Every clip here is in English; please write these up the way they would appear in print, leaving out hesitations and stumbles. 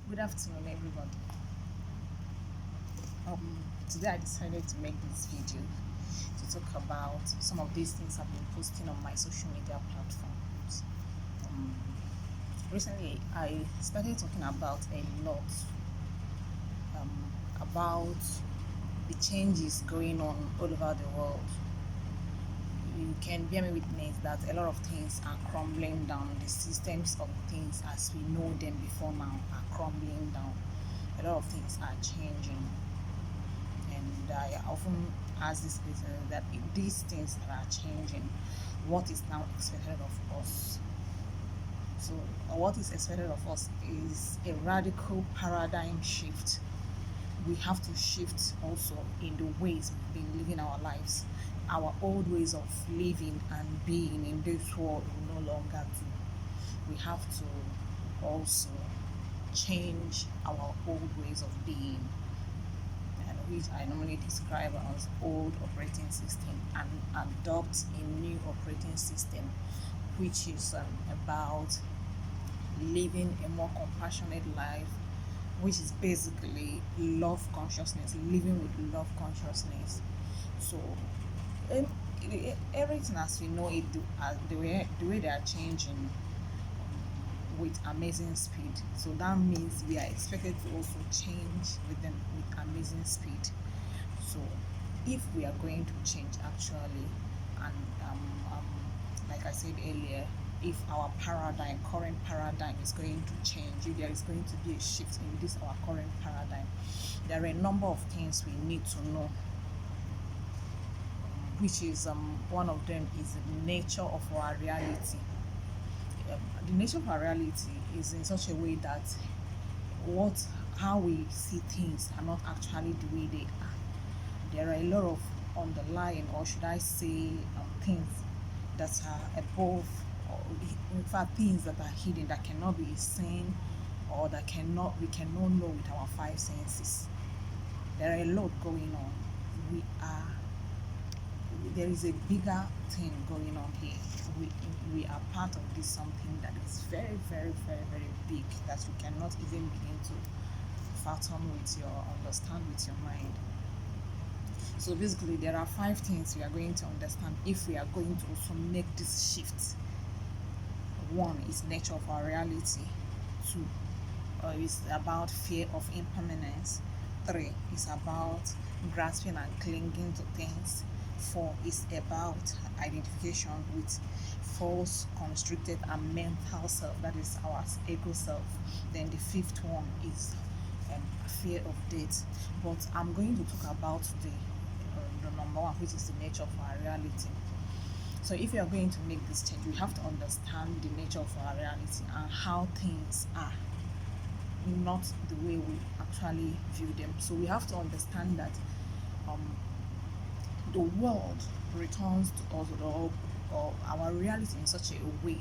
Good afternoon, everybody. Today I decided to make this video to talk about some of these things I've been posting on my social media platforms. Um, Recently, I started talking about a lot um, about the changes going on all over the world. You can bear me witness that a lot of things are crumbling down. The systems of things as we know them before now are crumbling down. A lot of things are changing. And I often ask this question that if these things that are changing, what is now expected of us? So, what is expected of us is a radical paradigm shift. We have to shift also in the ways we've been living our lives. Our old ways of living and being in this world will no longer do. We have to also change our old ways of being, and which I normally describe as old operating system, and adopt a new operating system, which is about living a more compassionate life, which is basically love consciousness, living with love consciousness. So, um, everything as we know it, the way they are changing with amazing speed. So that means we are expected to also change with them with amazing speed. So if we are going to change actually, and like I said earlier, if our current paradigm is going to change, if there is going to be a shift in this our current paradigm, there are a number of things we need to know, which is one of them is the nature of our reality. The nature of our reality is in such a way that what how we see things are not actually the way they are. There are a lot of underlying, or should I say, things that are above, or in fact, things that are hidden that cannot be seen, or that cannot we cannot know with our five senses. There are a lot going on. We are There is a bigger thing going on here. We we are part of this something that is very, very, very, very big that you cannot even begin to fathom with your understand with your mind. So basically, there are five things we are going to understand if we are going to also make this shift. One is nature of our reality. Two is about fear of impermanence. Three is about grasping and clinging to things. Four is about identification with false, constricted, and mental self. That is our ego self. Then the fifth one is fear of death. But I'm going to talk about the number one, which is the nature of our reality. So if you are going to make this change, we have to understand the nature of our reality and how things are, not the way we actually view them. So we have to understand that um, the world returns to us, or our reality in such a way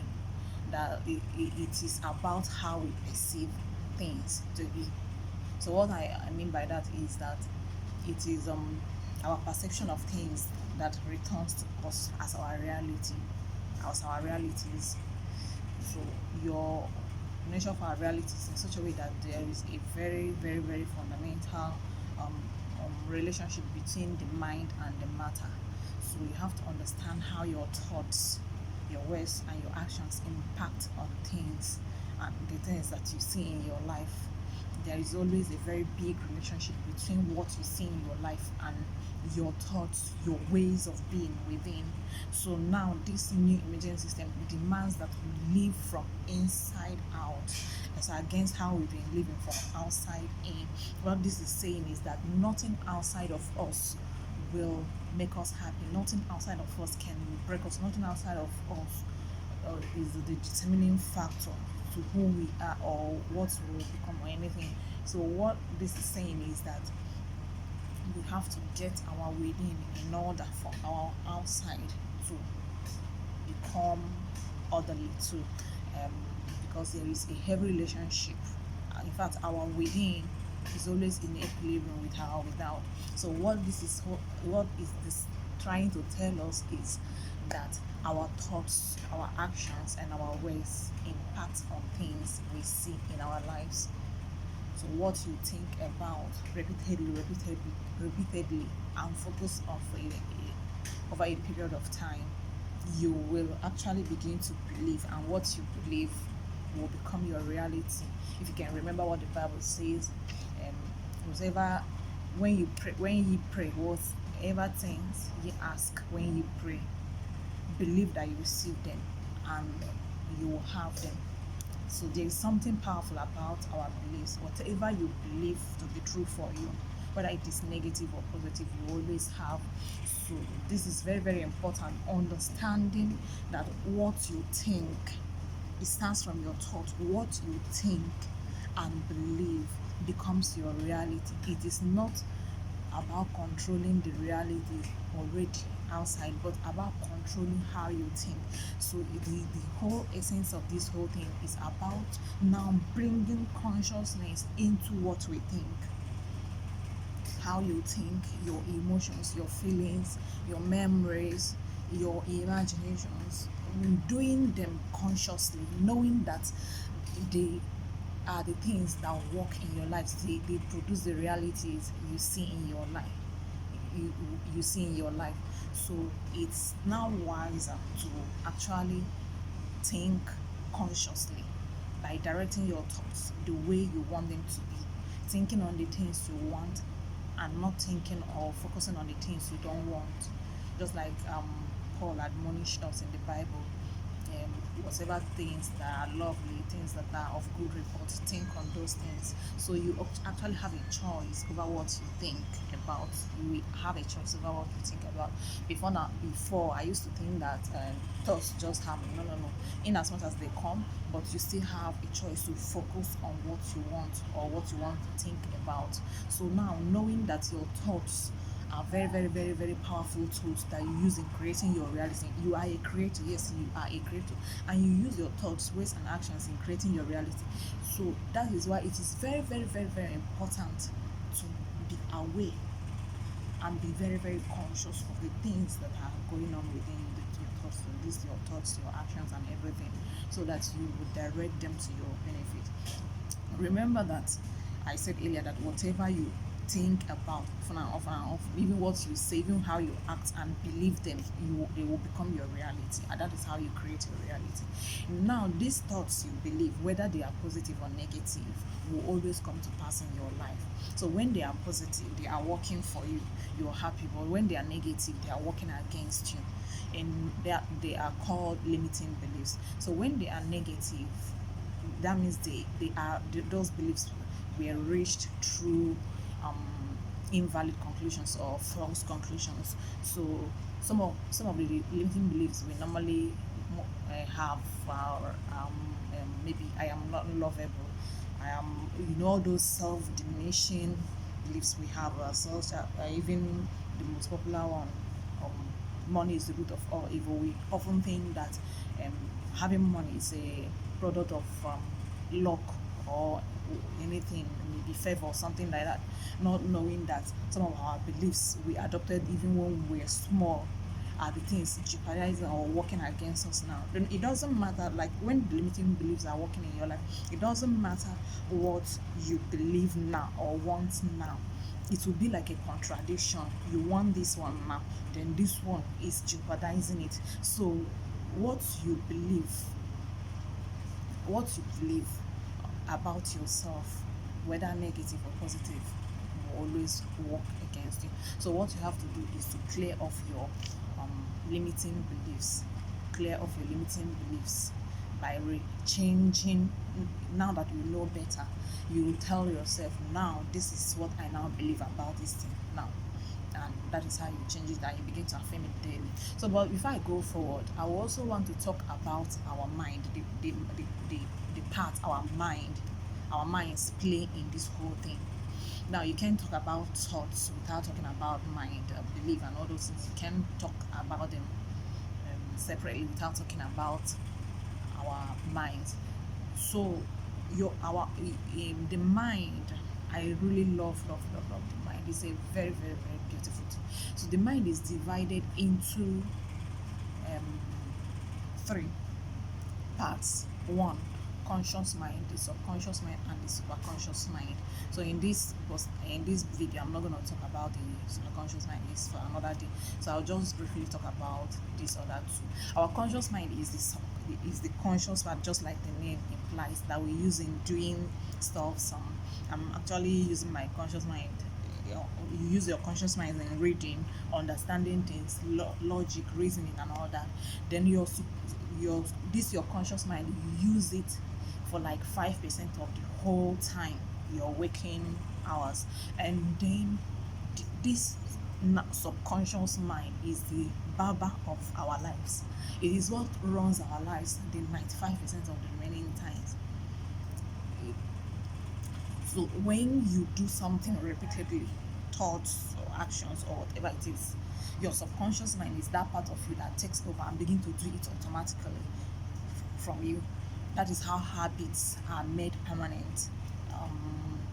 that it is about how we perceive things to be. So what I mean by that is that it is our perception of things that returns to us as our reality, as our realities. So your nature of our realities in such a way that there is a very, very, very fundamental um, relationship between the mind and the matter. So you have to understand how your thoughts, your words, and your actions impact on things and the things that you see in your life. There is always a very big relationship between what you see in your life and your thoughts, your ways of being within. So now this new imaging system demands that we live from inside out. It's against how we've been living from outside in. What this is saying is that nothing outside of us will make us happy. Nothing outside of us can break us. Nothing outside of us is the determining factor to who we are or what we will become or anything. So what this is saying is that we have to get our within in order for our outside to become orderly too, um, because there is a heavy relationship. In fact, our within is always in equilibrium with our without. So what is this trying to tell us is that our thoughts, our actions, and our ways impact on things we see in our lives. So what you think about repeatedly, and focus of over a period of time, you will actually begin to believe, and what you believe will become your reality. If you can remember what the Bible says, um, whatever when you pray, whatever things you ask when you pray, believe that you receive them, and you will have them. So there is something powerful about our beliefs. Whatever you believe to be true for you, whether it is negative or positive, you always have. So this is very, very important. Understanding that what you think, it starts from your thought. What you think and believe becomes your reality. It is not about controlling the reality already outside, but about controlling how you think. So the whole essence of this whole thing is about now bringing consciousness into what we think, how you think, your emotions, your feelings, your memories, your imaginations, doing them consciously, knowing that they are the things that work in your life. They produce the realities you see in your life. You see in your life. So it's now wiser to actually think consciously by directing your thoughts the way you want them to be, thinking on the things you want and not thinking or focusing on the things you don't want. Just like Paul admonished us in the Bible, whatever things that are lovely, things that are of good report, think on those things. So you actually have a choice over what you think about. You have a choice over what you think about. Before I used to think that thoughts just happen. No. In as much as they come, but you still have a choice to focus on what you want or what you want to think about. So now, knowing that your thoughts are very, very, very, very powerful tools that you use in creating your reality. You are a creator, yes, you are a creator, and you use your thoughts, words, and actions in creating your reality. So that is why it is very, very, very, very important to be aware and be very, very conscious of the things that are going on within your thoughts, so this your thoughts, your actions, and everything, so that you would direct them to your benefit. Remember that I said earlier that whatever you think about on and off, even what you say, even how you act and believe them, they will become your reality, and that is how you create your reality. Now, these thoughts you believe, whether they are positive or negative, will always come to pass in your life. So when they are positive, they are working for you, you're happy. But when they are negative, they are working against you, and they are called limiting beliefs. So when they are negative, that means those beliefs were reached through um, invalid conclusions or false conclusions. So some of the limiting beliefs we normally have are maybe I am not lovable. I am, all those self-diminishing beliefs we have, such even the most popular one, um, money is the root of all evil. We often think that um, having money is a product of luck or anything, maybe favor or something like that, not knowing that some of our beliefs we adopted even when we were small are the things jeopardizing or working against us now. Then it doesn't matter, like when the limiting beliefs are working in your life, it doesn't matter what you believe now or want now. It will be like a contradiction. You want this one now, then this one is jeopardizing it. So what you believe what you believe about yourself, whether negative or positive, will always work against you. So what you have to do is to clear off your limiting beliefs. Clear off your limiting beliefs by changing. Now that you know better, you will tell yourself, now this is what I now believe about this thing now. And that is how you change it, and you begin to affirm it daily. So, but before I go forward, I also want to talk about our mind, the part our minds play in this whole thing. Now, you can't talk about thoughts without talking about mind, belief, and all those things. You can't talk about them separately without talking about our minds. So, the mind, I really love the mind. It's a very, very, very beautiful thing. So the mind is divided into three parts. One, conscious mind, the subconscious mind, and the superconscious mind. So in this video, I'm not going to talk about the subconscious mind. It's for another day. So I'll just briefly talk about this other two. Our conscious mind is the conscious part, just like the name implies, that we use in doing stuff. I'm actually using my conscious mind. You use your conscious mind in reading, understanding things, logic, reasoning, and all that. Then your conscious mind, you use it for like 5% of the whole time, your waking hours. And then this subconscious mind is the barber of our lives. It is what runs our lives the 95% of the remaining times. So when you do something repeatedly, thoughts or actions or whatever it is, your subconscious mind is that part of you that takes over and begin to do it automatically from you. That is how habits are made permanent,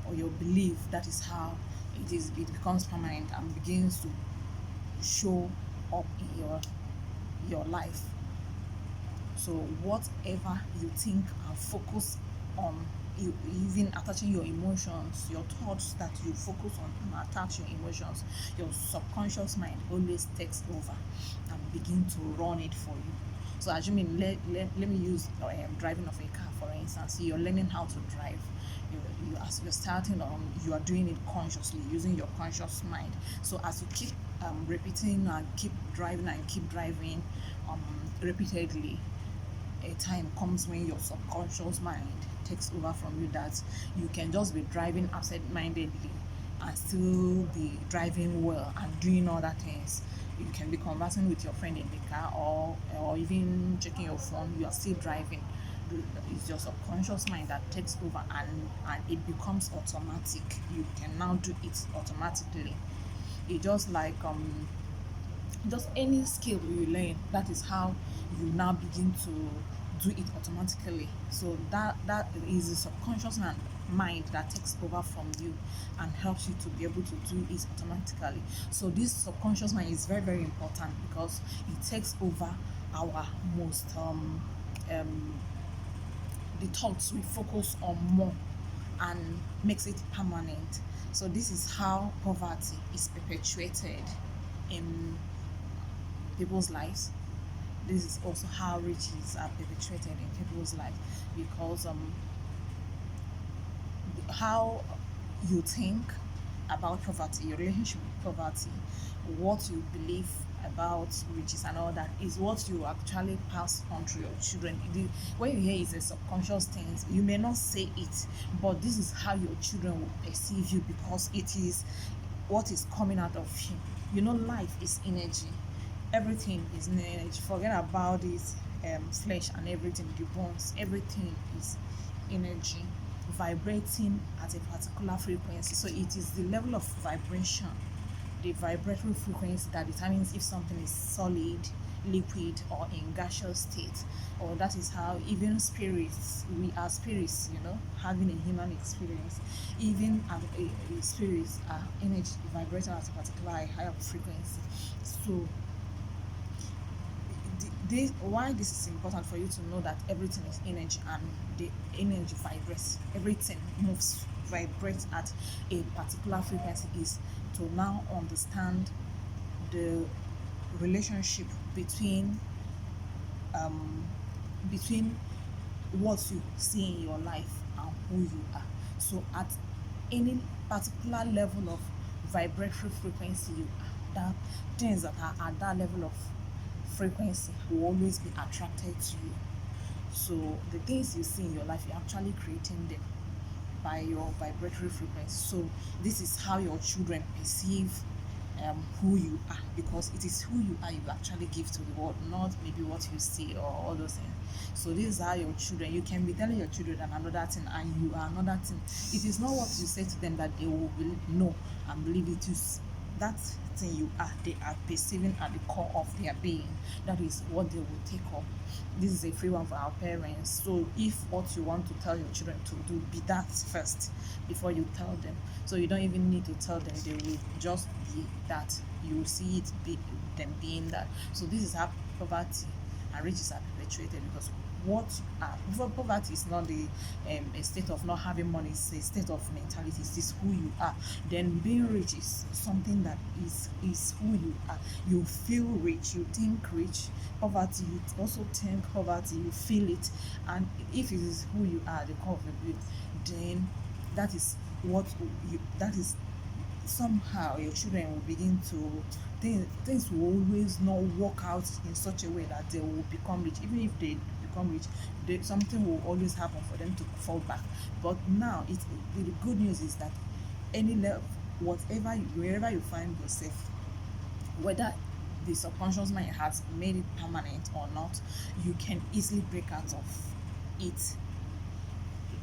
or your belief. That is how it becomes permanent and begins to show up in your life. So whatever you think and focus on, you even attaching your emotions, your thoughts that you focus on and attach your emotions, your subconscious mind always takes over and begin to run it for you. So assuming, let me use driving of a car for instance. You're learning how to drive. As you're starting on, you are doing it consciously using your conscious mind. So as you keep repeating and keep driving repeatedly, a time comes when your subconscious mind takes over from you, that you can just be driving absent-mindedly and still be driving well and doing other things. You can be conversing with your friend in the car, or even checking your phone. You are still driving. It's your subconscious mind that takes over, and it becomes automatic. You can now do it automatically. It just like just any skill you learn, that is how you now begin to do it automatically. So that is the subconscious mind that takes over from you and helps you to be able to do it automatically. So this subconscious mind is very, very important because it takes over our most the thoughts we focus on more and makes it permanent. So this is how poverty is perpetuated in people's lives. This is also how riches are perpetuated in people's lives, because how you think about poverty, your relationship with poverty, what you believe about riches and all that is what you actually pass on to your children. When you hear it's a subconscious thing, you may not say it, but this is how your children will perceive you, because it is what is coming out of you. You know, life is energy. Everything is energy. Forget about this flesh and everything, the bones. Everything is energy vibrating at a particular frequency. So it is the level of vibration, the vibratory frequency, that determines if something is solid, liquid, or in gaseous state. Or that is how even spirits, we are spirits, having a human experience. Even spirits are energy vibrating at a particular higher frequency. So why this is important for you to know that everything is energy, and the energy vibrates, everything vibrates at a particular frequency, is to now understand the relationship between what you see in your life and who you are. So at any particular level of vibratory frequency you are, that things that are at that level of frequency will always be attracted to you. So the things you see in your life, you're actually creating them by your vibratory frequency. So this is how your children perceive who you are, because it is who you are you actually give to the world, not maybe what you see or all those things. So this is how your children, you can be telling your children another thing and you are another thing. It is not what you say to them that they will know and believe it is. That thing you are, they are perceiving at the core of their being. That is what they will take up. This is a free one for our parents. So if what you want to tell your children to do, be that first before you tell them. So you don't even need to tell them, they will just be that. You will see it be them being that. So this is how poverty and riches are perpetuated, because what poverty is not a state of not having money, it's a state of mentality, it's who you are. Then being rich is something that is who you are. You feel rich, you think rich. Poverty, you also think poverty, you feel it. And if it is who you are, the core of the belief, then that is what that is somehow your children will begin to things will always not work out in such a way that they will become rich. Even if they become rich, something will always happen for them to fall back. But now the good news is that any level, wherever you find yourself, whether the subconscious mind has made it permanent or not, you can easily break out of it.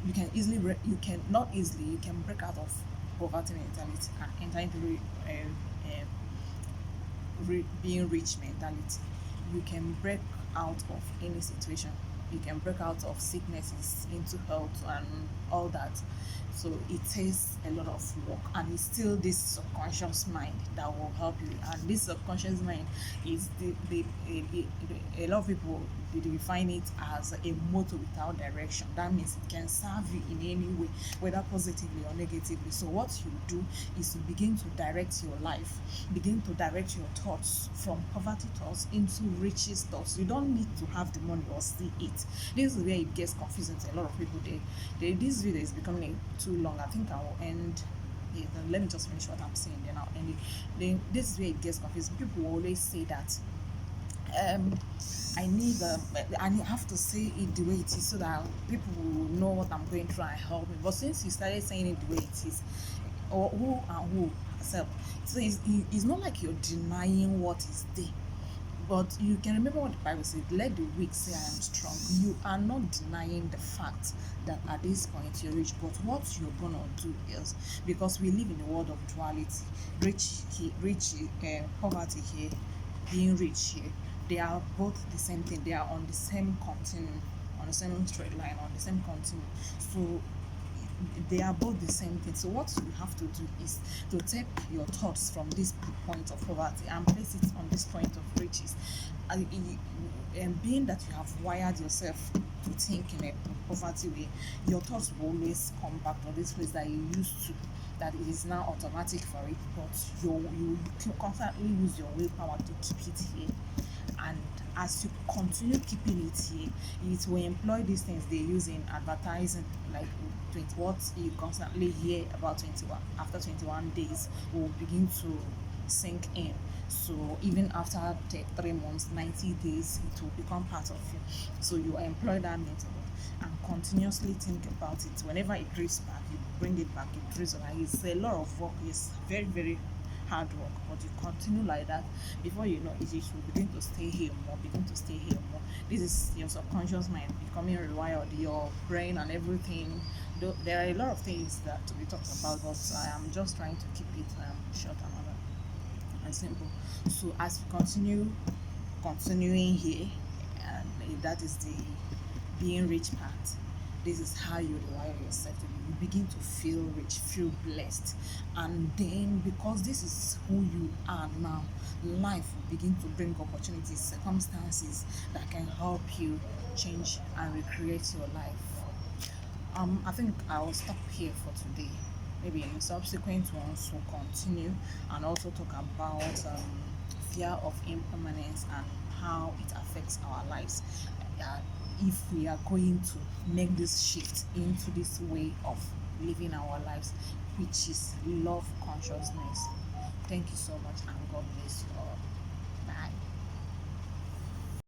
You can not easily, you can break out of poverty mentality and enter into being rich mentality. You can break out of any situation. You can break out of sicknesses into health and all that. So it takes a lot of work, and it's still this subconscious mind that will help you. And this subconscious mind is a lot of people they define it as a motor without direction. That means it can serve you in any way, whether positively or negatively. So what you do is to begin to direct your life, begin to direct your thoughts from poverty thoughts into riches thoughts. You don't need to have the money or see it. This is where it gets confusing to a lot of people. This video is becoming too long. I think I will end. Yeah, then let me just finish what I'm saying, then I'll end it. Then this is where it gets confusing. People will always say that um I need I have to say it the way it is so that people will know what I'm going through and help me. But since you started saying it the way it is, or who and who accept, so it's not like you're denying what is there. But you can remember what the Bible said, let the weak say I am strong. You are not denying the fact that at this point you're rich, but what you're gonna do is, because we live in a world of duality, poverty here, being rich here, they are both the same thing. They are on the same continuum, on the same straight line, on the same continuum. So they are both the same thing. So what you have to do is to take your thoughts from this point of poverty and place it on this point of riches. And being that you have wired yourself to think in a poverty way, your thoughts will always come back to this place that you used to, that it is now automatic for it, but you constantly use your willpower to keep it here. And as you continue keeping it here, it will employ these things they use in advertising, like what you constantly hear about 21 after 21 days will begin to sink in. So even after 3 months, 90 days, it will become part of you. So you employ that method and continuously think about it. Whenever it drifts back, you bring it back, it drifts back. It's a lot of work. It's very, very hard work, but you continue like that, before you know it, you will begin to stay here more, begin to stay here more. This is your subconscious mind becoming rewired, your brain and everything. There are a lot of things that to be talked about, but I am just trying to keep it short and simple. So as you continuing here, and that is the being rich part. This is how you rewire yourself. You begin to feel rich, feel blessed, and then because this is who you are now, life will begin to bring opportunities, circumstances that can help you change and recreate your life. I think I will stop here for today. Maybe in subsequent ones we'll continue and also talk about fear of impermanence and how it affects our lives. If we are going to make this shift into this way of living our lives, which is love consciousness. Thank you so much, and God bless you all.